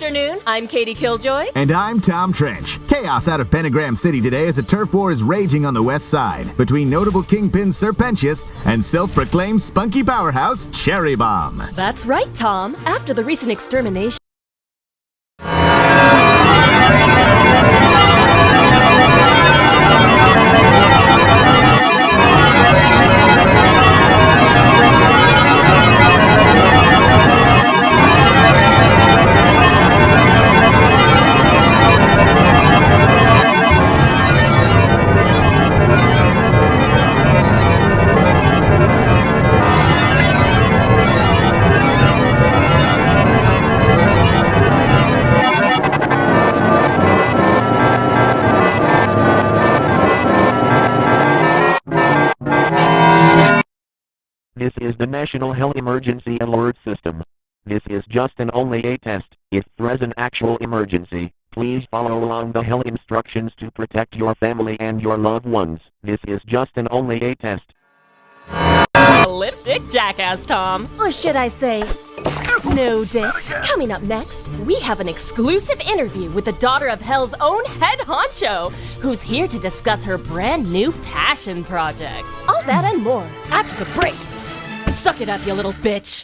afternoon. I'm Katie Killjoy. And I'm Tom Trench. Chaos out of Pentagram City today as a turf war is raging on the west side between notable kingpin Serpentius and self-proclaimed spunky powerhouse Cherry Bomb. That's right, Tom. After the recent extermination. This is the National Hell Emergency Alert System. This is just and only a test. If there's an actual emergency, please follow along the hell instructions to protect your family and your loved ones. This is just and only a test. Lipstick jackass, Tom. Or should I say, no dick. Coming up next, we have an exclusive interview with the daughter of Hell's own head honcho, who's here to discuss her brand new passion project. All that and more after the break. Suck it up, you little bitch.